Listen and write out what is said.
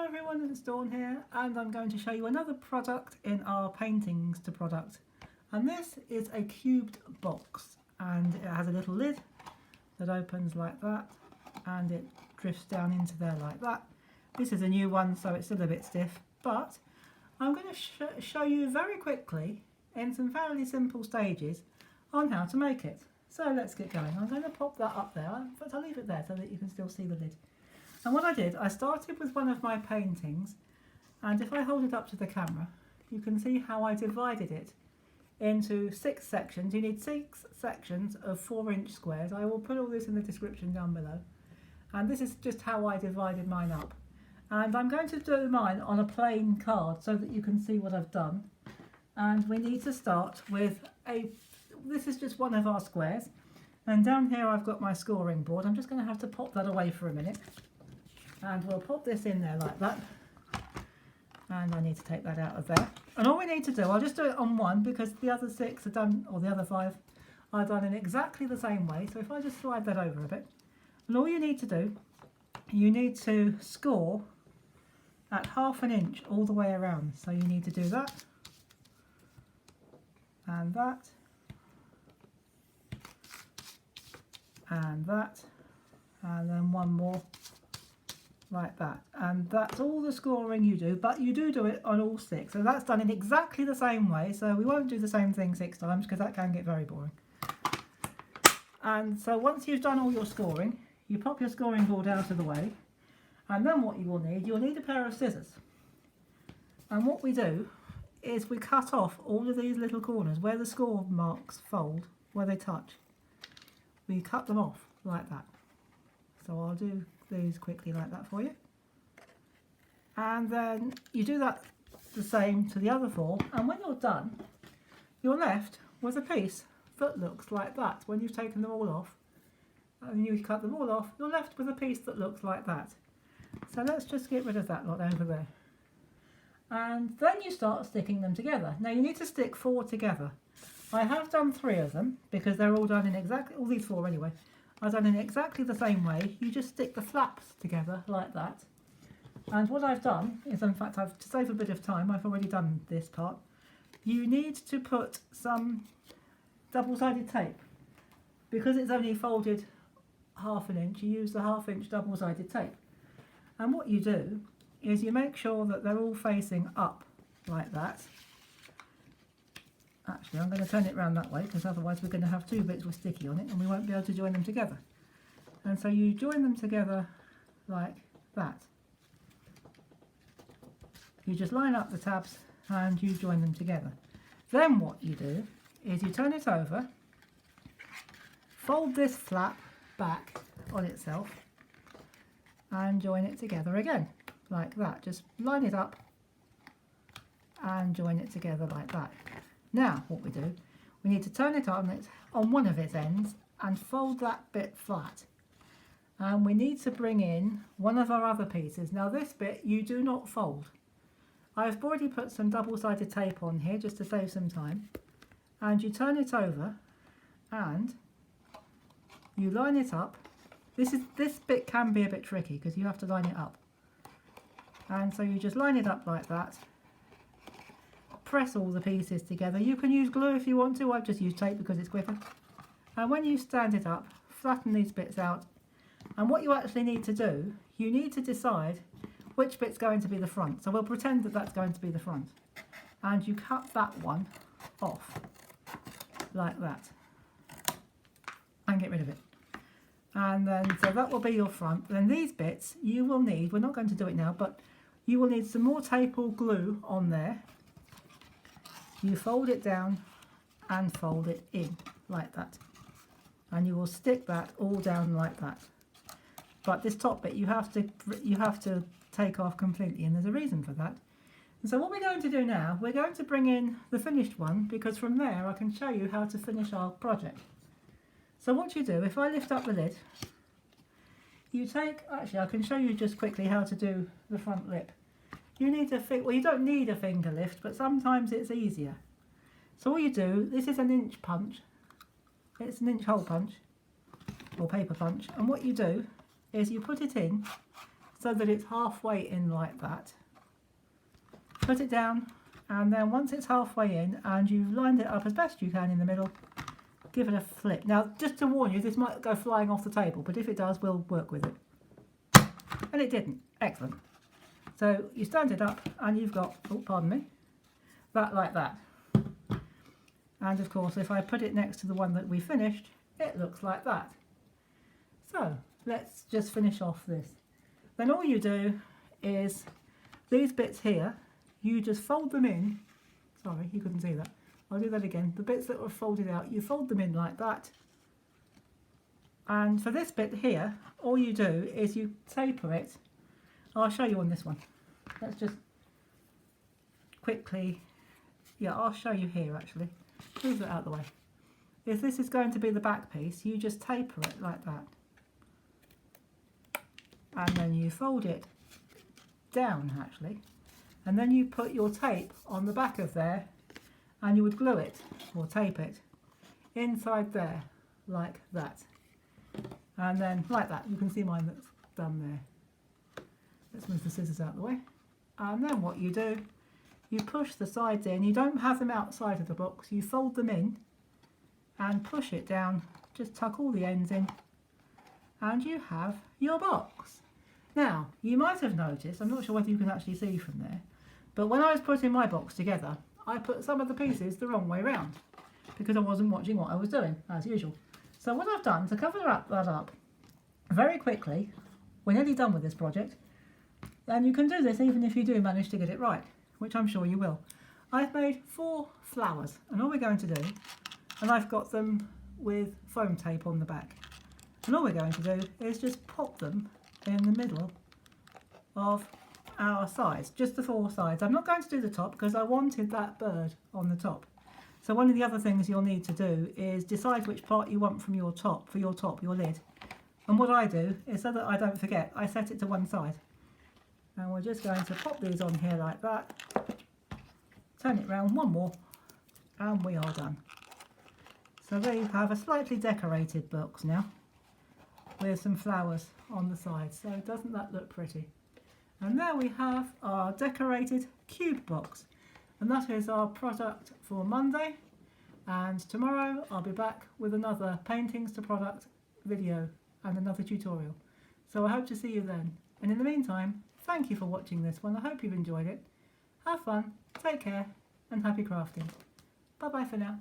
everyone, it's Dawn here, and I'm going to show you another product in our paintings to product. And this is a cubed box, and it has a little lid that opens like that, and it drifts down into there like that. This is a new one, so it's still a bit stiff, but I'm going to show you very quickly in some fairly simple stages on how to make it. So let's get going. I'm going to pop that up there, but I'll leave it there so that you can still see the lid. And what I did, I started with one of my paintings, and if I hold it up to the camera, you can see how I divided it into 6 sections. You need 6 sections of 4-inch squares. I will put all this in the description down below. And this is just how I divided mine up. And I'm going to do mine on a plain card so that you can see what I've done. And we need to start with this is just one of our squares. And down here I've got my scoring board. I'm just going to have to pop that away for a minute. And we'll pop this in there like that. And I need to take that out of there. And all we need to do, I'll just do it on one because the other 6 are done, or the other 5 are done in exactly the same way. So if I just slide that over a bit. And all you need to do, you need to score at 1/2 inch all the way around. So you need to do that. And that. And that. And then one more. Like that, and that's all the scoring you do, but you do it on all 6, so that's done in exactly the same way. So we won't do the same thing 6 times because that can get very boring. And so once you've done all your scoring, you pop your scoring board out of the way, and then what you'll need a pair of scissors. And what we do is we cut off all of these little corners where the score marks fold, where they touch. We cut them off like that. So I'll do these quickly like that for you, and then you do that the same to the other 4, and when you're done you're left with a piece that looks like that. When you've taken them all off and you cut them all off, you're left with a piece that looks like that. So let's just get rid of that lot over there, and then you start sticking them together. Now you need to stick 4 together. I have done 3 of them because they're all done in exactly, all these 4 anyway, I've done in exactly the same way. You just stick the flaps together like that. And what I've done is, in fact, to save a bit of time, I've already done this part. You need to put some double-sided tape. Because it's only folded 1/2 inch, you use the 1/2 inch double-sided tape. And what you do is you make sure that they're all facing up like that. Actually, I'm going to turn it round that way because otherwise we're going to have 2 bits with sticky on it and we won't be able to join them together. And so you join them together like that. You just line up the tabs and you join them together. Then what you do is you turn it over, fold this flap back on itself and join it together again like that. Just line it up and join it together like that. Now what we do, we need to turn it on one of its ends and fold that bit flat. And we need to bring in one of our other pieces. Now this bit you do not fold. I've already put some double-sided tape on here just to save some time. And you turn it over and you line it up. This bit can be a bit tricky because you have to line it up. And so you just line it up like that. Press all the pieces together. You can use glue if you want to. I've just used tape because it's quicker. And when you stand it up, flatten these bits out. And what you actually need to do, you need to decide which bit's going to be the front. So we'll pretend that that's going to be the front. And you cut that one off like that. And get rid of it. And then, so that will be your front. Then these bits you will need, we're not going to do it now, but you will need some more tape or glue on there. You fold it down and fold it in like that, and you will stick that all down like that. But this top bit you have to take off completely, and there's a reason for that. And so what we're going to do now, we're going to bring in the finished one, because from there I can show you how to finish our project. So what you do, if I lift up the lid, you take, actually I can show you just quickly how to do the front lip. You need well, you don't need a finger lift, but sometimes it's easier. So all you do, this is an inch punch. It's an inch hole punch, or paper punch. And what you do is you put it in so that it's halfway in like that. Put it down, and then once it's halfway in and you've lined it up as best you can in the middle, give it a flip. Now, just to warn you, this might go flying off the table, but if it does, we'll work with it. And it didn't. Excellent. So you stand it up and you've got, oh, pardon me, that like that. And of course, if I put it next to the one that we finished, it looks like that. So let's just finish off this. Then all you do is these bits here, you just fold them in. Sorry, you couldn't see that. I'll do that again. The bits that were folded out, you fold them in like that. And for this bit here, all you do is you taper it. I'll show you on this one. Let's just quickly, yeah, I'll show you here actually. Move it out of the way. If this is going to be the back piece, you just taper it like that. And then you fold it down actually. And then you put your tape on the back of there, and you would glue it or tape it inside there like that. And then like that. You can see mine that's done there. Let's move the scissors out of the way. And then what you do, you push the sides in. You don't have them outside of the box. You fold them in and push it down. Just tuck all the ends in and you have your box. Now, you might have noticed, I'm not sure whether you can actually see from there, but when I was putting my box together, I put some of the pieces the wrong way round because I wasn't watching what I was doing, as usual. So what I've done to cover that up very quickly, we're nearly done with this project, and you can do this even if you do manage to get it right, which I'm sure you will. I've made 4 flowers, and all we're going to do, and I've got them with foam tape on the back, and all we're going to do is just pop them in the middle of our sides, just the 4 sides. I'm not going to do the top because I wanted that bird on the top. So one of the other things you'll need to do is decide which part you want from your top, your lid. And what I do is, so that I don't forget, I set it to one side. And we're just going to pop these on here like that, turn it round one more, and we are done. So there you have a slightly decorated box now, with some flowers on the side. So doesn't that look pretty? And there we have our decorated cube box. And that is our product for Monday. And tomorrow I'll be back with another paintings to product video and another tutorial. So I hope to see you then. And in the meantime, thank you for watching this one. I hope you've enjoyed it. Have fun, take care, and happy crafting. Bye bye for now.